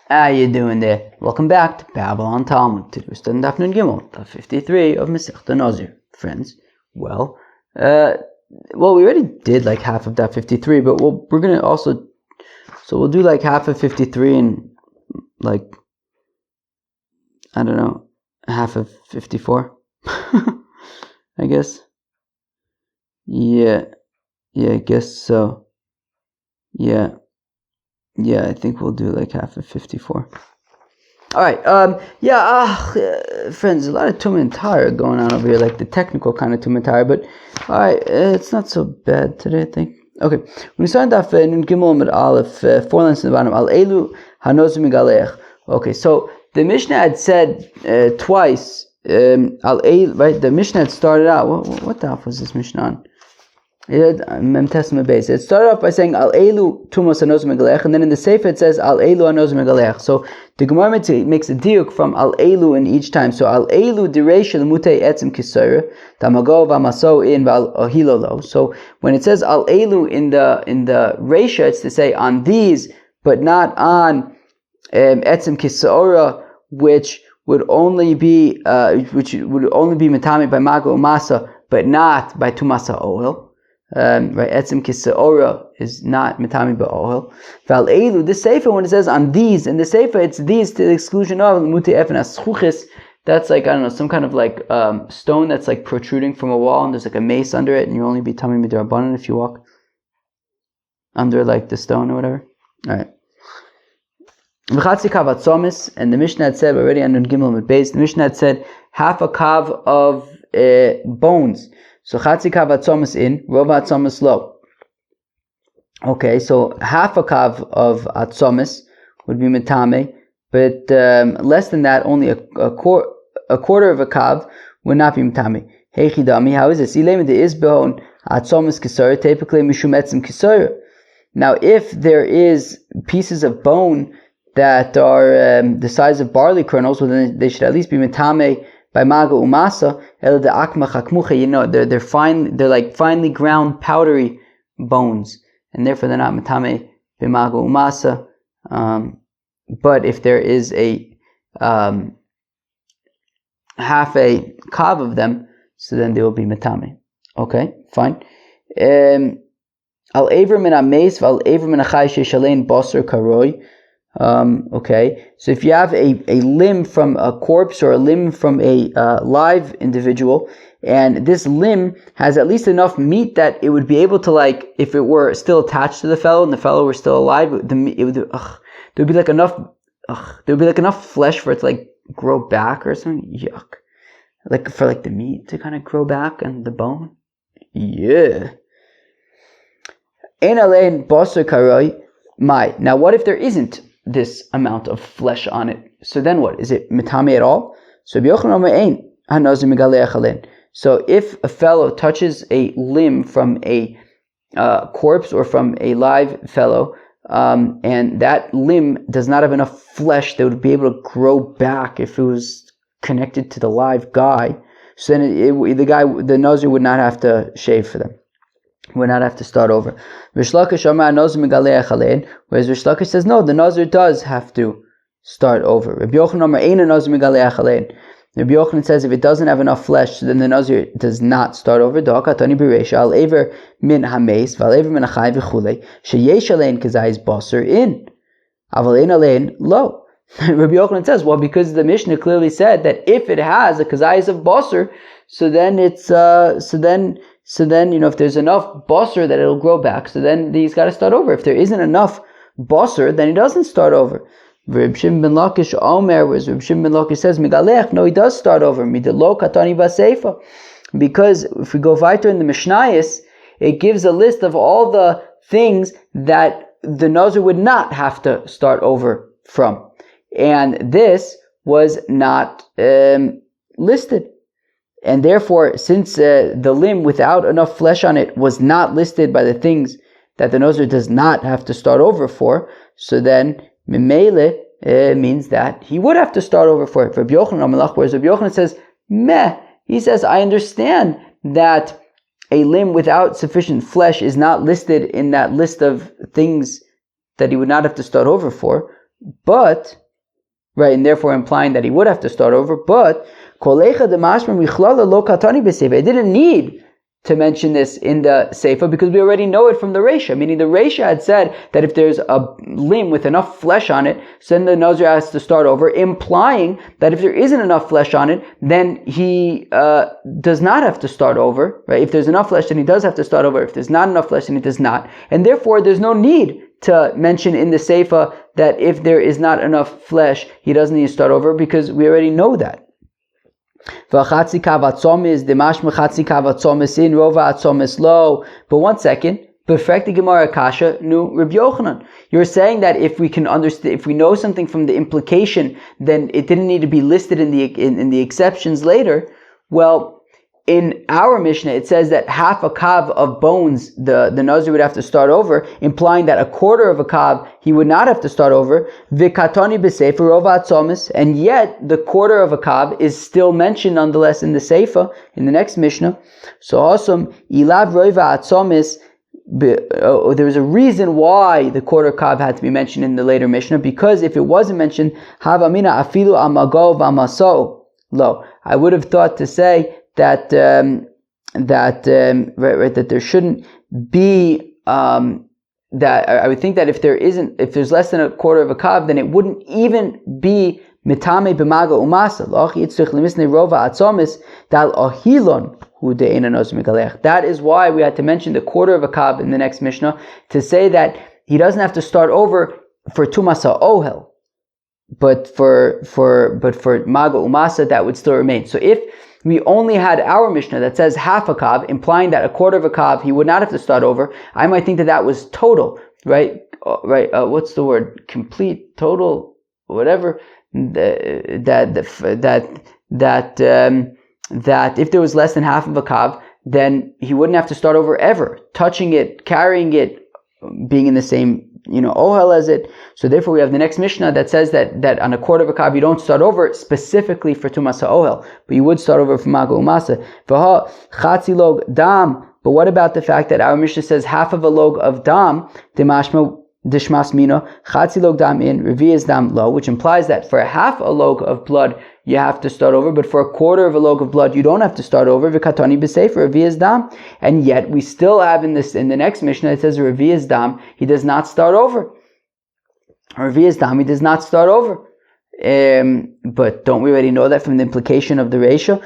How you doing there? Welcome back to Babylon Talmud. Today we're studying Daf Nun Gimel, Daf 53 of Masechta Nazir. Friends, we already did like half of Daf 53, but we're gonna also, so we'll do like half of 53 and like, I don't know, half of 54, I guess. Yeah, I guess so. Yeah, I think we'll do like half of 54. Alright, friends, a lot of Tum and Tar going on over here, like the technical kind of Tum and Tar, but alright, it's not so bad today, I think. Okay, when we started off Nun Gimel Amud Aleph, 4 lines in the bottom, Al Elu Hanoz Migalech. Okay, so the Mishnah had said twice, Al Elu, right? The Mishnah had started out, what the hell was this Mishnah on? It started off by saying Al Elu Tumos Hanoz Migalech, and then in the Sefer it says Al Elu Hanoz Migalech. So the Gemara makes a diuk from Al Elu in each time. So Al Elu Diresh Mutei Etzim Kisera Tamago Vamaso in Val Ohilolo. So when it says Al Elu in the Reisha, it's to say on these, but not on Etzim Kisera, which would only be Matami by Mago Umasa, but not by Tumasa Oil. Right, Etzim Kiseora is not Mitami Ba'ohel. Val Elu, this Sefer, when it says on these, in the Sefer, it's these to the exclusion of Muti Efen Aschuchis. That's like, I don't know, some kind of like stone that's like protruding from a wall, and there's like a mace under it, and you only be Tami Midrabanan if you walk under like the stone or whatever. Alright. V'chatzi kav atzomis, and the Mishnah had said already on Nun Gimel Amud Beis, the Mishnah had said half a kav of bones. So chatzi kav atzomis in, rov atzomis lo. Okay, so half a kav of atzomis would be metame, but less than that, only a quarter of a kav would not be metame. Hey chidami, how is this? Ilem de isbehon atzomis kisara, typically mishum etzim kisara. Now, if there is pieces of bone that are the size of barley kernels, well, then they should at least be metame by maga umasa. El de akma chakmucha, you know, they're like finely ground powdery bones, and therefore they're not metame by maga umasa. But if there is a half a kav of them, so then they will be metame. Okay, fine. Al aver min ames val aver min achai sheshalein basar karoi. Okay, so if you have a limb from a corpse or a limb from a live individual, and this limb has at least enough meat that it would be able to, like, if it were still attached to the fellow and the fellow were still alive, there would be like enough flesh for it to like grow back or something. Yuck! Like for like the meat to kind of grow back and the bone. Yeah. Ein alein basar karoi mai. Now, what if there isn't this amount of flesh on it? So then what? Is it mitame at all? So so if a fellow touches a limb from a corpse or from a live fellow, and that limb does not have enough flesh that would be able to grow back if it was connected to the live guy, so then the Nazir would not have to shave for them. Would not have to start over. Whereas Rish Lakish says no, the Nazir does have to start over. Rabbi Yochanan says if it doesn't have enough flesh, then the Nazir does not start over. Rabbi Yochanan says, well, because the Mishnah clearly said that if it has a kazayis of basar, so then it's so then, you know, if there's enough basar that it'll grow back, so then he's got to start over. If there isn't enough basar, then he doesn't start over. Reb Shimon ben Lakish Omer, whereas Reb Shimon ben Lakish says, Migalech, no, he does start over. Midelo katani baseifa. Because if we go weiter in the Mishnayos, it gives a list of all the things that the Nazir would not have to start over from. And this was not listed. And therefore, since the limb without enough flesh on it was not listed by the things that the Nazir does not have to start over for, so then Mimele means that he would have to start over for it. For Rabbi Yochanan, whereas Rabbi Yochanan says, meh, he says, I understand that a limb without sufficient flesh is not listed in that list of things that he would not have to start over for. but, right, and therefore implying that he would have to start over, but it didn't need to mention this in the Seifa because we already know it from the Reisha, meaning the Reisha had said that if there's a limb with enough flesh on it, so then the Nazir has to start over, implying that if there isn't enough flesh on it, then he does not have to start over, right? If there's enough flesh, then he does have to start over. If there's not enough flesh, then he does not. And therefore, there's no need to mention in the Seifa that if there is not enough flesh, he doesn't need to start over because we already know that. But one second, Befrek the Gemara Kasha nu Rabbi Yochanan. You're saying that if we can understand, if we know something from the implication, then it didn't need to be listed in the exceptions later. Well, in our Mishnah, it says that half a kav of bones, the Nazir would have to start over, implying that a quarter of a kav, he would not have to start over. V'katoni b'sefer rova atzomis, and yet the quarter of a kav is still mentioned nonetheless in the Seifa, in the next Mishnah. So awesome, ilav rova atzomis, there was a reason why the quarter kav had to be mentioned in the later Mishnah, because if it wasn't mentioned, havamina afilu amago v'amaso lo, I would have thought to say that that there shouldn't be that I would think that if there's less than a quarter of a kav, then it wouldn't even be mitame b'maga umasa. That is why we had to mention the quarter of a kav in the next Mishnah to say that he doesn't have to start over for tumasa ohel, but for maga umasa that would still remain. So if we only had our Mishnah that says half a kav, implying that a quarter of a kav he would not have to start over, I might think that was total, right? What's the word? Complete, total, whatever. That if there was less than half of a kav, then he wouldn't have to start over ever, touching it, carrying it, being in the same ohel as it. So therefore we have the next Mishnah that says that on a quarter of a kav you don't start over specifically for tumas ohel, but you would start over for maga umasa. V'ha chatzi log dam. But what about the fact that our Mishnah says half of a log of dam, demashma dishmas mino, chatzi log dam in, revi'ez dam lo, which implies that for half a log of blood you have to start over, but for a quarter of a log of blood you don't have to start over. V'katoni b'sefer revi'ez dam, and yet we still have in the next Mishnah it says revi'ez dam, he does not start over. Revi'ez dam, he does not start over. But don't we already know that from the implication of the Reisha?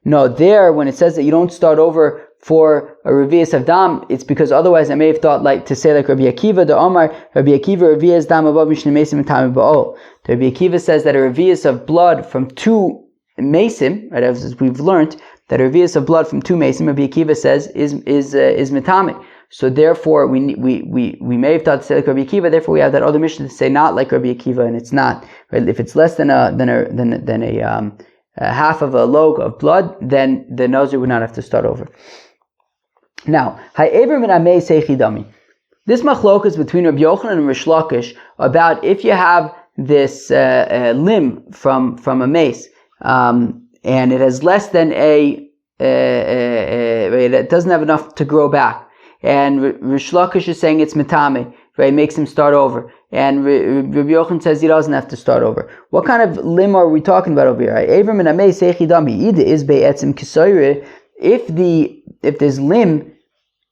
No, there when it says that you don't start over for a revi'ez of dam, it's because otherwise I may have thought like to say like Rabbi Akiva, the Omar, Rabbi Akiva revi'ez dam above mishnei mesim and tamim ba'ol. Rabbi Akiva says that a revi'ez of blood from two mesim, right, as we've learned, that a revi'ez of blood from two mesim, Rabbi Akiva says is mitame. So therefore, we may have thought to say like Rabbi Akiva. Therefore, we have that other Mishnah to say not like Rabbi Akiva, and it's not. Right? If it's less than a half of a log of blood, then the Nazir would not have to start over. Now, this machlok is between Rabbi Yochanan and Rish Lakish about if you have this limb from a mace, and it has less than it doesn't have enough to grow back. And Rish Lakish is saying it's mitame, right? Makes him start over. And Rabbi Yochanan says he doesn't have to start over. What kind of limb are we talking about over here? If this limb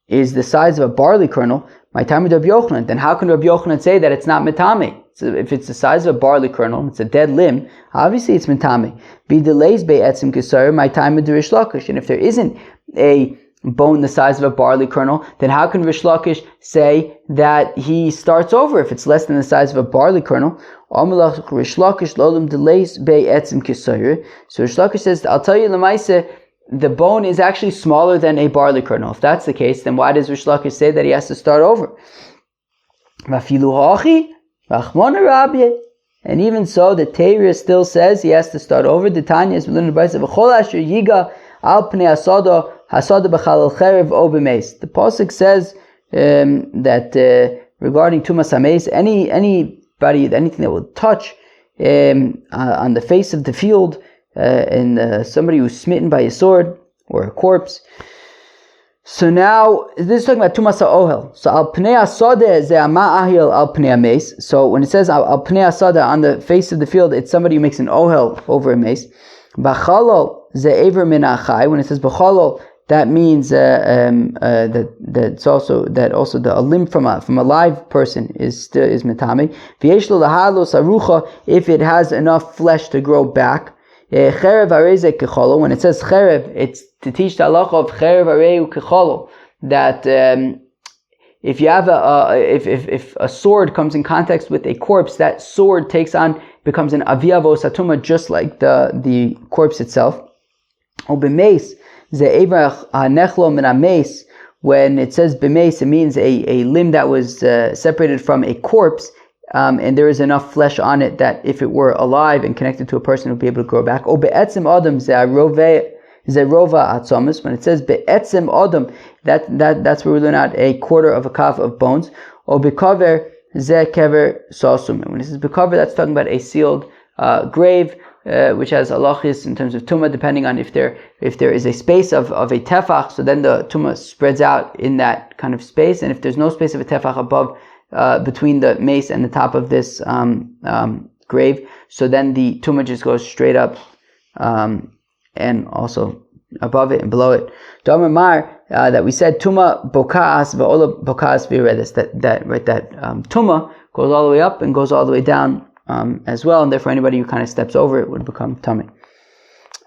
is the size of a barley kernel, my time with Rabbi Yochanan, then how can Rabbi Yochanan say that it's not mitame? So if it's the size of a barley kernel, it's a dead limb, obviously it's mitame. Be delays be'etzim kisayre, my time with Rish Lakish. And if there isn't a bone the size of a barley kernel, then how can Rish Lakish say that he starts over if it's less than the size of a barley kernel? So Rish Lakish says, I'll tell you Lemaise, the bone is actually smaller than a barley kernel. If that's the case, then why does Rish Lakish say that he has to start over? And even so, the Torah still says he has to start over. The Tanya is within the Brisa of Chol Asher Yiga Al Pnei Asada Hasada B'Chalal Cherev O B'Meis. The pasuk says that regarding Tumas HaMeis, anything that will touch on the face of the field, and somebody who's smitten by a sword or a corpse, So now this is talking about tumas ha'ohel. So al pnei hasadeh ze ma'ahil al pnei hameis. So when it says al pnei hasadeh, on the face of the field, it's somebody who makes an ohel over a mace. B'chalol ze ever min achai. When it says b'chalol, that means that's also the a limb from a live person is metame. V'yesh lo lahalos arucha, if it has enough flesh to grow back. Cherev areze kecholo. When it says cherev, it's to teach the halacha of cherev areu kecholo, that if you have if a sword comes in contact with a corpse, that sword becomes an aviyavo satuma, just like the corpse itself. Or b'meis ze evrach hanechlo min hameis. When it says b'meis, it means a limb that was separated from a corpse. And there is enough flesh on it that if it were alive and connected to a person, it would be able to grow back. O be'etzim adam zerova atzomus. When it says be'etzim adam, that's where we learn out a quarter of a kaf of bones. O be'kaver ze kever sosum. When it says be'kaver, that's talking about a sealed grave, which has halachis in terms of tumah, depending on if there is a space of a tefach, so then the tumah spreads out in that kind of space, and if there's no space of a tefach above, between the mace and the top of this grave, so then the tumah just goes straight up, and also above it and below it. That we said tumah bokas v'ola bokas v'yiredes, that tumah goes all the way up and goes all the way down as well, and therefore anybody who kind of steps over it would become tummy.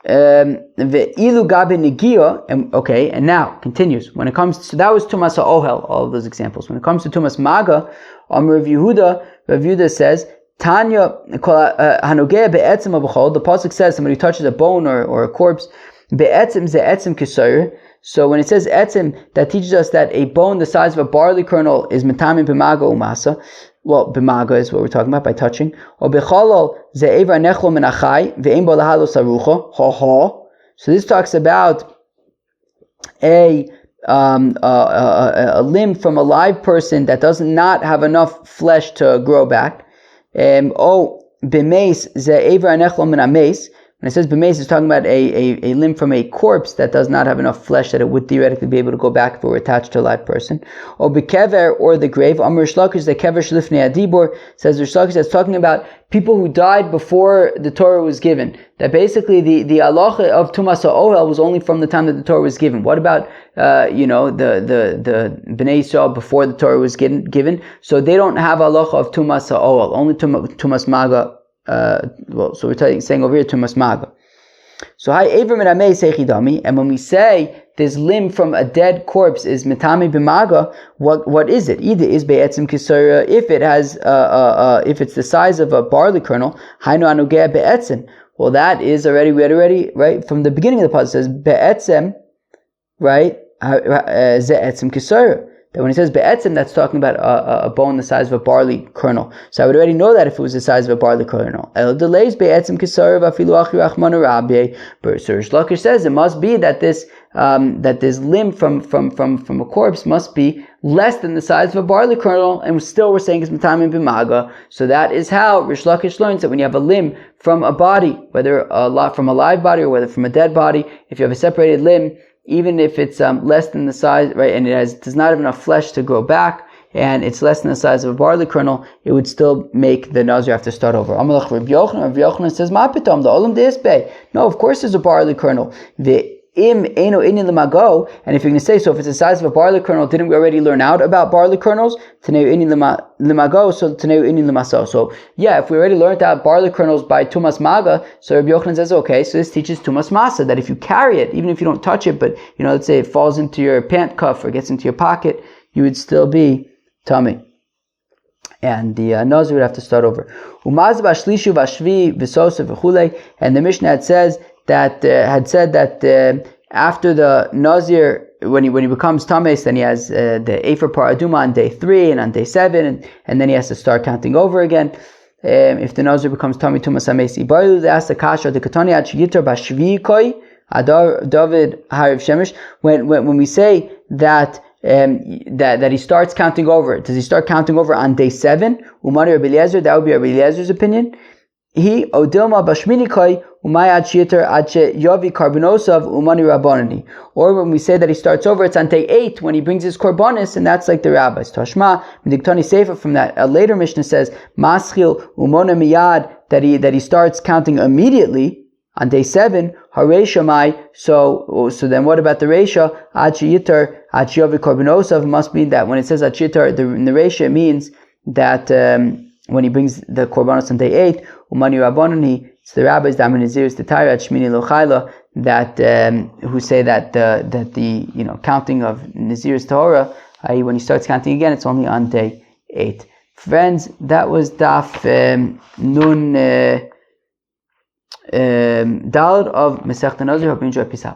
Ve'ilu gabe negio, and now continues. When it comes to, so that was tumas ha'ohel, all of those examples. When it comes to tumas maga, Rav Yehuda says, Tanya hanogeh be'etzim abachol. The pasuk says somebody touches a bone or a corpse. Be'etzim ze etzim kisoyer. So when it says etzim, that teaches us that a bone the size of a barley kernel is metamin b'maga umasa. Well, b'maga is what we're talking about, by touching. Or b'chalol ze evar nechlo min achai ve'im bo lahalos arucha. Ha. So this talks about a limb from a live person that does not have enough flesh to grow back. B'meis ze evar nechlo min hameis. When it says b'meis, it's talking about a limb from a corpse that does not have enough flesh that it would theoretically be able to go back if it were attached to a live person. Or b'kever, or the grave. Amr Shlakish, the kever shlifnei adibor, says Rish Lakish, that's talking about people who died before the Torah was given. That basically the halacha of tumas ha'ohel was only from the time that the Torah was given. What about the Bnei Yisrael before the Torah was given? So they don't have halacha of tumas ha'ohel, only tumas maga. So we're saying over here tumas maga. So hi Avram and Amei sechidami, and when we say this limb from a dead corpse is metami b'maga, what is it? Either is be'etzim kisara, if it has if it's the size of a barley kernel, hainu anugeh be'etzim. Well, that is already, we had already, right, from the beginning of the passage says be'etzim, right, ze etzim kisara. That when it says be'etzim, that's talking about a bone the size of a barley kernel. So I would already know that if it was the size of a barley kernel. El delays be'etzim kisarav afilu achi rachmanu rabbi. But Sir Shlakish says it must be that this limb from a corpse must be less than the size of a barley kernel, and still we're saying it's metamin b'maga. So that is how Rish Lakish learns that when you have a limb from a body, whether from a live body or whether from a dead body, if you have a separated limb, even if it's less than the size, right, and it does not have enough flesh to grow back, and it's less than the size of a barley kernel, it would still make the Nazir have to start over. Amalach Rabbi Yochanan says, "Ma pitom, the olam deisbei." No, of course there's a barley kernel. The im eno inin lemago, and if you're going to say, so if it's the size of a barley kernel, didn't we already learn out about barley kernels? Taneu inin lemago, so taneu inin lemaso. So yeah, if we already learned out barley kernels by tumas maga, so Rabbi Yochanan says, okay, so this teaches tumas masa, that if you carry it, even if you don't touch it, but let's say it falls into your pant cuff or gets into your pocket, you would still be tummy. And the Nazir would have to start over. And the Mishnah had said that after the Nazir, when he becomes Tames, then he has the Efer Paraduma on day 3 and on day 7, and then he has to start counting over again. If the Nazir becomes Tami Tumas Hamesi, Baru, they ask the Kasha, the Katani Achigitar Bashvi Koi, David Hariv Shemesh, when we say that he starts counting over, does he start counting over on day 7? Umari Rabbi Eliezer, that would be Rabbi Eliezer's opinion. he odilma bashminikai umayad shiter ache yavi karbonosav umani rabbanani. Or when we say that he starts over, it's on day 8 when he brings his korbanos, and that's like the rabbis. Tashma midiktani sefer from that. A later Mishnah says maschil umona miyad, that he starts counting immediately on day 7. Haresha mai. So then what about the resha? Ache yitar ache yavi karbonosav must mean that when it says ache yitar in the resha, it means that when he brings the korbanos on day 8, umani rabbanani, it's the rabbis, the Nazirs, the Taira, Shmini Lochayla, that who say that the counting of Nazir's Torah, i.e. when he starts counting again, it's only on day 8. Friends, that was Daf Nun Daled of Masechta Nazir. Hope you enjoy. Peace out.